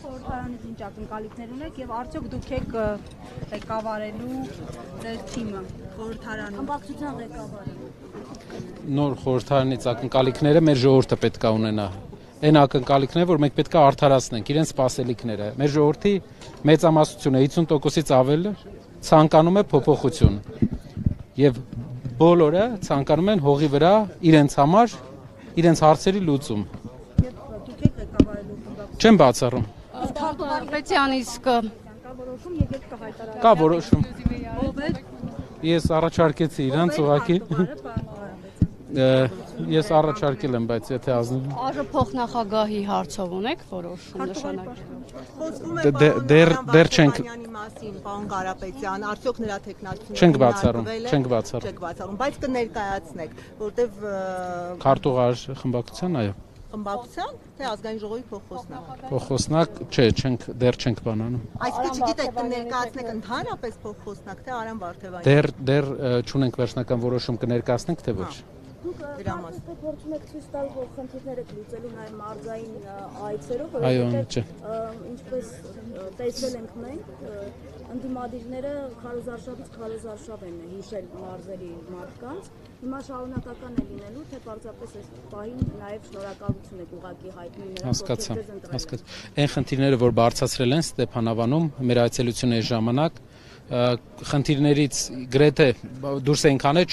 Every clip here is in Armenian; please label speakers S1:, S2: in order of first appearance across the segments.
S1: խորհրդարանից ինչ ակնկալիքներ ունեք եւ արդյոք դուք եք ղեկավարելու ձեր թիմը խորհրդարանում անկախության ղեկավարը
S2: Նոր խորհրդարանից ակնկալիքները մեր ժողովուրդը պետք է ունենա այն ակնկալիքները որ մենք պետք է արդարացնենք իրենց սպասելիքները մեր ժողովրդի մեծամասնությունը 50%-ից ավելը ցանկանում է փոփոխություն եւ բոլորը ցանկանում են հողի վրա իրենց համար իրենց հարցերի լուծում
S1: դուք եք ղեկավարելու
S2: չեմ բացառում
S3: Կարպետյանի իսկ
S1: որոշում եկեք կհայտարարեք
S2: կա որոշում
S1: ով է
S2: ես առաջարկեցի իրանց ուղղակի ես առաջարկել եմ բայց եթե ազնիվ
S3: Արժե փոխնախագահի հարցով ունեք որոշում նշանակել
S2: դեռ չենք
S4: մասին պարոն Կարապետյան արդյոք նրա տեխնացիությունը
S2: չենք բացառում
S4: բայց կներկայացնեք որտեվ
S2: քարտուղար խմբակցության այո
S4: խմբակցության թե ազգային ժողովի
S2: փոխոսնակ չէ դեռ չենք բանանում
S4: այսինքն չգիտեք կներկայացնեք ընդհանրապես փոխոսնակ թե Արամ Վարդևանյան
S2: դեռ չունենք վերջնական որոշում կներկայացնենք թե ոչ
S1: Դուք փորձում եք ցույց տալ, որ խնդիրները լուծելու նաև մարզային այցերով, ինչպես տեսել ենք մենք, ընդդիմադիրները քարոզարշավից քարոզարշավ են հիշել մարզերի մարդկանց, հիմա շարունակական է լինելու, թե պարզապես այս պահին նաև շնորհակալություն եք ուղղակի հայտնում նրանց,
S2: հասկացա։ Այն խնդիրները, որ բարձրացրել են Ստեփանավանում մեր այցելությունների ժամանակ, խնդիրներից գրեթե դուրս ենք անել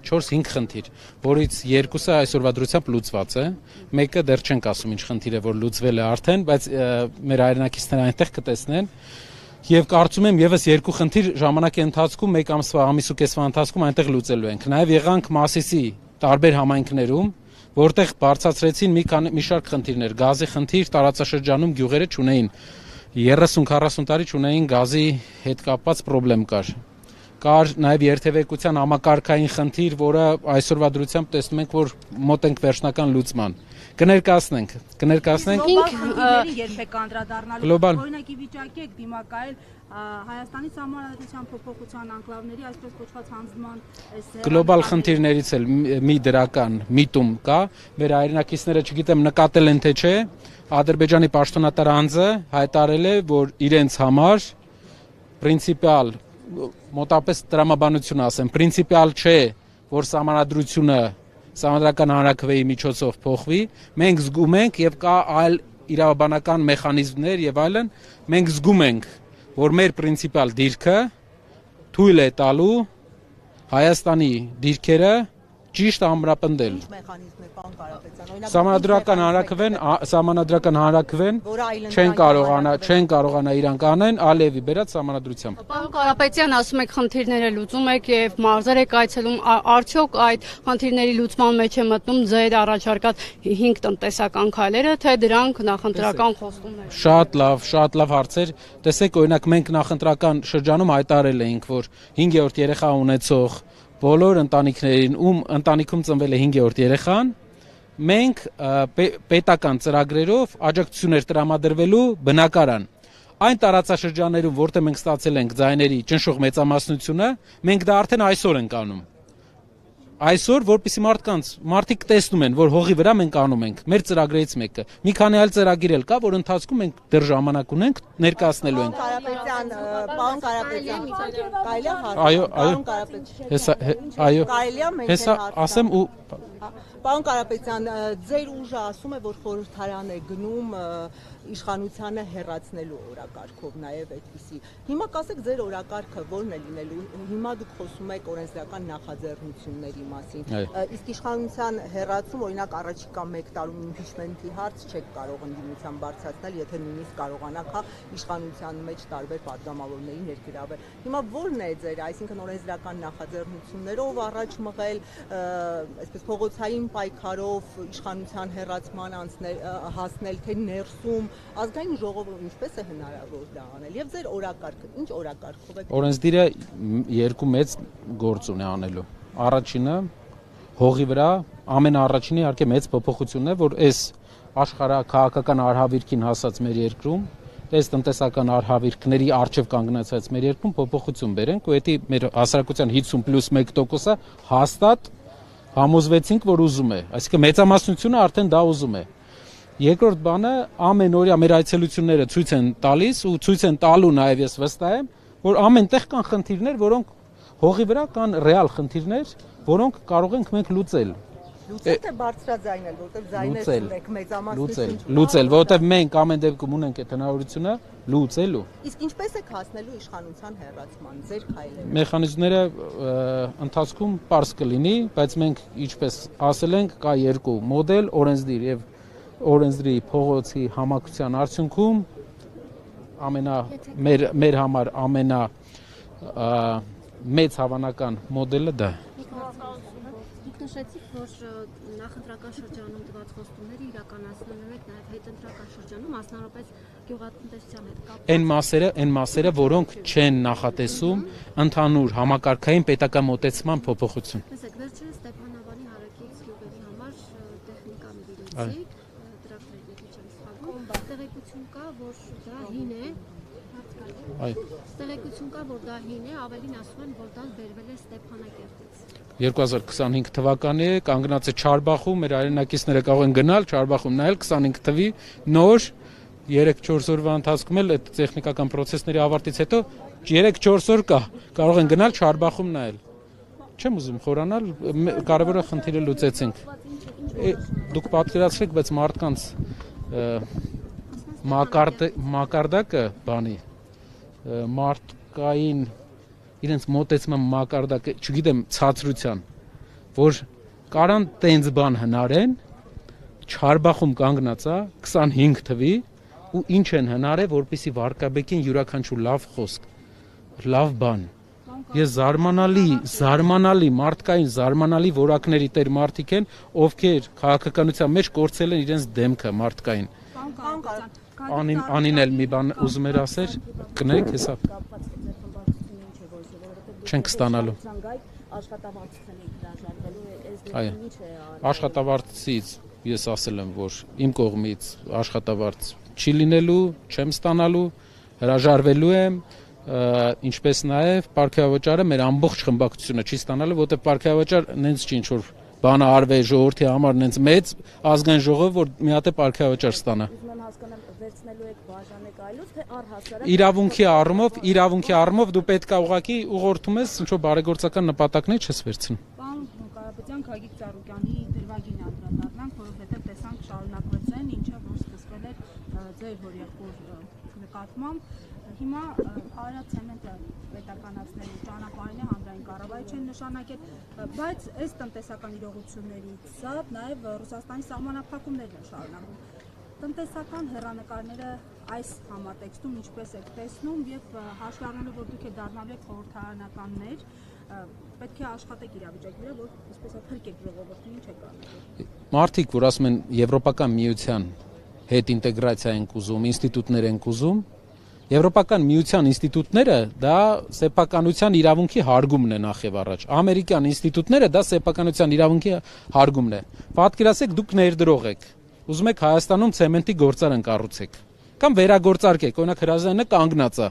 S2: 4-5 խնդիր, որից երկուսը այսօրվա դրությամբ լուծված է, մեկը դեռ չենք ասում ինչ խնդիր է, որ լուծվել է արդեն, բայց մեր հայրենակիցները այնտեղ կտեսնեն եւ կարծում եմ եւս երկու խնդիր ժամանակի ընթացքում մեկ ամիս ու կեսվա ընթացքում այնտեղ լուծելու ենք։ Նաեւ եղանք Մասիսի տարբեր համայնքներում, որտեղ բարձրացրեցին մի շարք խնդիրներ, գազի խնդիր տարածաշրջանում գյուղերը չունեին 30-40 տարի չունեին գազի հետ կապված խնդրեմ կար նաև երթևեկության համակարգային խնդիր, որը այսօրվա դրությամբ տեսնում ենք, որ մոտ ենք վերջնական լուծման։ Կներկայացնենք
S1: երբեք անդրադառնալու օրինակի վիճակի եք դիմակայել Հայաստանի սահմանադրության փոփոխության անկլավների այսպես կոչված հանձնման
S2: գլոբալ խնդիրներից էլ մի դրական միտում կա, մեր հայրենակիցները չգիտեմ նկատել են թե չէ, Ադրբեջանի պաշտոնատար անձը հայտարարել է, որ իրենց համար պրինցիպիալ մոտապես տրամաբանություն ասեմ, պրինցիպիալ չէ, որ սահմանադրական հանրաքվեի միջոցով փոխվի, մենք զգում ենք եւ կա այլ իրավաբանական մեխանիզմներ եւ այլն, մենք զգում ենք, որ մեր պրինցիպիալ դիրքը թույլ է տալու Հայաստանի դիրքերը ճիշտ ամրապնդել։
S4: Ինչ մեխանիզմ է պարոն Կարապետյան,
S2: Սահմանադրական հանրաքվեն չեն կարողանա իրանք անեն Ալիևի բերած սահմանադրությամբ։
S3: Պարոն Կարապետյան, ասում եք խնդիրները լուծում եք եւ մարզեր եք այցելում, արդյոք այդ խնդիրների լուծման մեջ է մտնում ձեր առաջարկած 5 տնտեսական քայլերը, թե դրանք նախընտրական խոստումներ։
S2: Շատ լավ հարցեր։ Տեսեք, օրինակ մենք նախընտրական շրջանում հայտարարել էինք, որ 5-րդ երեխա ունեցող բոլոր ընտանիքներին, ում ընտանիքում ծնվել է 5-րդ երեխան, մենք պետական ծրագրերով աջակցություններ տրամադրվելու բնակարան։ Այն տարածաշրջաններում, որտեղ մենք ստացել ենք ձայների ճնշող մեծամասնությունը, մենք դա արդեն այսօր ենք անում։ Այսօր, որպեսզի մարդիկ տեսնում են, որ հողի վրա մենք անում ենք, մեր ծրագրերից մեկը։ Մի քանի այլ ծրագիր էլ կա, որ ընթացքում մենք դեռ ժամանակ ունենք, ներկայացնելու ենք։
S4: Պարոն Կարապետյան,
S2: Հեսա ասեմ ու
S4: Պարոն Կարապետյան, ձեր ուժը ասում է, որ խորհրդարան է գնում իշխանությանը հեռացնելու օրակարգով նաև այդպիսի։ Հիմա կասեք ձեր օրակարգը ո՞րն է լինելու։ Հիմա դուք խոսում եք օրենսդրական նախաձեռնությունների մասին։ Իսկ իշխանության հեռացում, օրինակ առաջիկա 1 տարում իմպիչմենթի հարց չեք կարող ընդդիմության բարձրացնել, եթե նույնիսկ կարողանաք իշխանության մեջ տարբեր պատգամավորների ներգրավել։ Հիմա ո՞րն է ձեր, այսինքն օրենսդրական նախաձեռնություններով առաջ մղել, այսպես փողոցային պայքարով իշխանության հեռացման հասնել, թե ներսում ազգային ժողովը ինչպես է հնարավոր դա անել եւ ձեր օրակարգը ինչ օրակարգով է
S2: օրենսդիրը երկու մեծ գործ ունի անելու առաջինը հողի վրա ամենաառաջինը իհարկե մեծ փոփոխությունն է որ այս աշխարհաքաղաքական արհավիրքին հասած մեր երկրում այս տնտեսական արհավիրքների արժեվ կանգնացած մեր երկրում փոփոխություն բերենք ու դա մեր հասարակության 50+1%-ը հաստատ համոզվեցինք որ ուզում է այսինքն մեծամասնությունը արդեն դա ուզում է Երկրորդ բանը ամեն օրյա մեր այցելությունները ցույց են տալիս ու ցույց են տալու նաև ես վստահ եմ, որ ամենտեղ կան խնդիրներ, որոնք հողի վրա կան ռեալ խնդիրներ, որոնք կարող ենք մենք լուծել։
S4: Լուծել թե բարձրաձայնել, որտեղ ձայներ ունեք մեծամասնություն։
S2: Լուծել, որտեղ մենք ամեն դեպքում ունենք այդ հնարավորությունը լուծելու։
S4: Իսկ ինչպես եք հասնելու իշխանության հեռացման ձեր քայլերը։
S2: Մեխանիզմները ընթացքում պարզ կլինի, բայց մենք ինչպես ասել ենք, կա երկու մոդել՝ օրենսդիր եւ օրենսդրի փողոցի համակցության արդյունքում մեր համար ամենա մեծ հավանական մոդելը դա է։
S5: Դուք նշեցիք, որ նախընտրական շրջանում տված խոստումները իրականացնելու եք նաև հետընտրական շրջանում, մասնավորապես գյուղատնտեսության հետ կապ։
S2: Այն մասերը, որոնք չեն նախատեսում ընդհանուր համակարգային պետական մոտեցման փոփոխություն։
S5: Տեսեք, վերջերս Ստեփանավանի հարակից գյուղերի համար տեխնիկա նվիրեցիք, տրակտորներ եթե չեմ սխալվում, տեղեկություն կա, որ դա հին է, տեղեկություն կա, որ դա հին է, ավելին ասում են, որ դա բերվել է Ստեփանակերտից։
S2: 2025 թվականի է, կանգնած է Չարբախում, մեր հայրենակիցները կարող են գնալ Չարբախում նայել 25 թվի նոր 3-4 օրվա ընթացքում էլ այդ տեխնիկական process-ների ավարտից հետո 3-4 օր կա, կարող են գնալ Չարբախում նայել։ Չեմ ուզում խորանալ, կարևորը խնդիրը լուծեցինք։ Դուք պատկերացրեք, բայց մարդկանց մակարդակը բանի մարդկային իրենց մոտեցման մակարդակը, չգիտեմ, ցածրության, որ կարան տենց բան հնարեն, Չարբախում կանգնած է 25 թվի ու ինչ են հնարել, որպեսի վարկաբեկին յուրաքանչյուր լավ խոսք, լավ բան։ Ես զարմանալի մարդկային զարմանալի որակների տեր մարդիկ են, ովքեր քաղաքականության մեջ կորցել են իրենց դեմքը մարդկային։ Անին էլ մի բան ուզում էր ասել, կներեք հեսա։ Չենք ստանալու։ Աշխատավարձից ես ասել եմ, որ իմ կողմից աշխատավարձ չի լինելու, չեմ ստանալու, հրաժարվելու եմ, ինչպես նաև պարգևավճարը մեր ամբողջ խմբակցությունը չի ստանալու, որտեղ պարգևավճար նենց չի ինչ-որ բանը արվե ժողովրդի համար նենց մեծ ազգային ժողով, որ մի հատ է պարգևավճար ստանա։ Իրավունքի առումով դու պետք է ուղղակի ուղղորդում ես ինչ-որ բարեգործական նպատակներ չես վերցնում։
S1: Պարոն Կարապետյան, Գագիկ Ծառուկյանի դրվագին անդրադառնանք, որովհետև տեսանք շարունակվեց այն, ինչը որ սկսվել էր ձեր հորեղբոր նկատմամբ։ Հիմա Արարատցեմենտը պետականացնելու ճանապարհին է, հանրային կառավարիչ են նշանակել, բայց այս տնտեսական իրողություններից զատ նաև Ռուսաստանի սահմանափակումներն են շարունակվում։ Տնտեսական հեռանկարները այս համատեքստում ինչպես եք տեսնում եւ հաշվի առնելով, որ դուք եք դառնալու եք խորհրդարանականներ, պետք է աշխատեք իրավիճակի վրա, որ այսպես փրկեք ժողովրդին, ինչ եք անում։
S2: Մարդիկ, որ ասում են Եվրոպական միության հետ ինտեգրացիա են ուզում, ինստիտուտներ են ուզում, Եվրոպական միության ինստիտուտները դա սեփականության իրավունքի հարգումն է նախ եւ առաջ։ Ամերիկյան ինստիտուտները դա սեփականության իրավունքի հարգումն է։ Պատկերացեք, դուք ներդրող եք։ Ուզում եք Հայաստանում ցեմենտի գործարան կառուցեք կամ վերագործարկեք, օրինակ հրազդանը կանգնած է։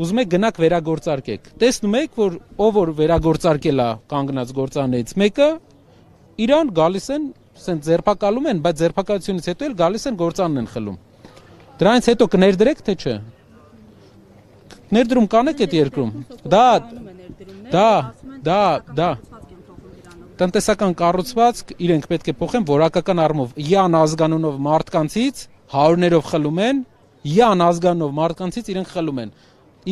S2: Ուզում եք գնաք վերագործարկեք։ Տեսնում եք, որ ով որ վերագործարկել է կանգնած գործարանից մեկը, իրան գալիս են, ասեն ձերբակալում են, բայց ձերբակալությունից հետո էլ գալիս են գործանն են խլում։ Դրանից հետո կներդրեք թե չէ։ Ներդրում կանեք այդ երկրում։ Դա տնտեսական կառուցվածք իրենք պետք է փոխեն որակական առումով յան ազգանունով մարդկանցից հարյուրներով խլում են, յան ազգանունով մարդկանցից իրենք խլում են։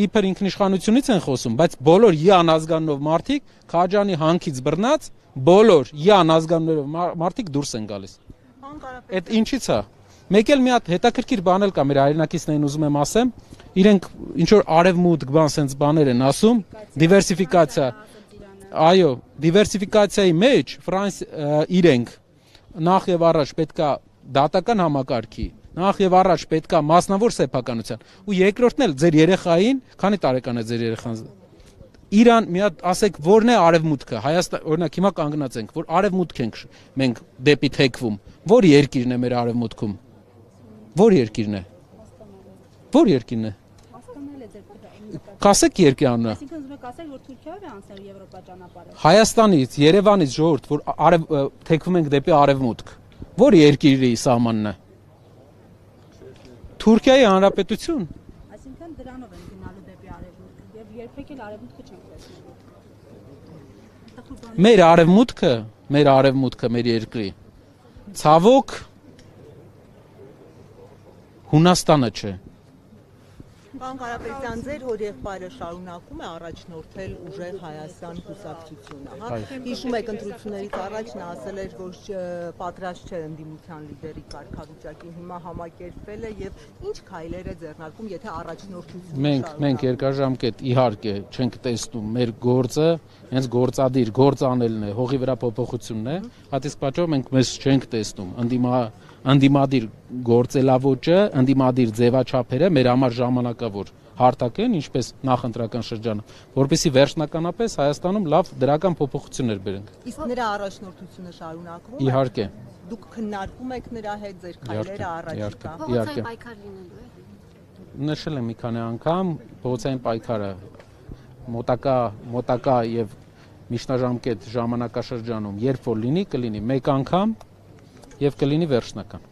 S2: Իբր ինքնիշխանությունից են խոսում, բայց բոլոր յան ազգանունով մարդիկ Քաջանի հանքից բռնած, բոլոր յան ազգանունով մարդիկ դուրս են գալիս։ Այդ ինչի՞ց է։ Մեկ էլ մի հատ հետաքրքիր բան էլ կա մեր հայրենակիցներին ուզում եմ ասեմ, իրենք ինչ որ արևմուտք բան sense բաներ են ասում, դիվերսիֆիկացիա։ Այո, դիվերսիֆիկացիայի մեջ իրենք նախ եւ առաջ պետքա դատական համակարգի, նախ եւ առաջ պետքա մասնավոր սեփականության, ու երկրորդն էլ ձեր երեխային, քանի տարեկան է ձեր երեխան։ Իրան մի հատ ասեք, որն է արևմուտքը, Հայաստան, օրինակ հիմա կանգնած ենք, որ արևմուտք ենք մենք դեպի թեքվում, որ երկիրն է մեր արևմուտքում։ Որ երկիրն է։ Որ երկիրն է։ Կասեք երկի անունը։
S1: Այսինքն ուզում եք ասել, որ Թուրքիայով է անցել Եվրոպա ճանապարհը։
S2: Հայաստանից, Երևանից ժողովուրդ, որ թեքվում ենք դեպի արևմուտք։ Որ երկիրի սահմանն է։ Թուրքիայի Հանրապետություն։
S1: Այսինքն դրանով են գնալու դեպի արևմուտք եւ երբեք էլ արևմուտքը չենք տեսնելու։
S2: Մեր արևմուտքը մեր երկրի ցավոք Հունաստանը չէ։
S4: Պարոն Կարապետյան, ձեր հորեղբայրը շարունակում է առաջնորդել ուժեղ Հայաստան կուսակցությունը, հա։ Հիշում եք ընտրություններից առաջ նա ասել էր, որ պատրաստ չէ ընդդիմության լիդերի կարգավիճակին, հիմա համակերպվել է եւ ինչ քայլեր է ձեռնարկում, եթե առաջնորդությունը
S2: Մենք երկարաժամկետ իհարկե չենք տեսնում մեր գործը, հենց գործադիր գործ անելն է, հողի վրա փոփոխությունն է, այդ իսկ պատճառով մենք մեզ չենք տեսնում ընդդիմադիր գործելավոճը, ընդդիմադիր ձևաչափերը մեր համար ժամանակավոր հարթակ են, ինչպես նախընտրական շրջանը, որպեսզի վերջնականապես Հայաստանում լավ դրական փոփոխություններ բերենք։
S4: Իսկ նրա առաջնորդությունը շարունակվում է։
S2: Իհարկե։
S4: Դուք քննարկում եք նրա հետ ձեր քայլերը առաջիկա։
S5: Փողոցային պայքար լինելու է։
S2: Նշել եմ մի քանի անգամ փողոցային պայքարը մոտակա եւ միջնաժամկետ ժամանակաշրջանում երբ որ լինի, կլինի մեկ անգամ եւ կլինի վերջնական։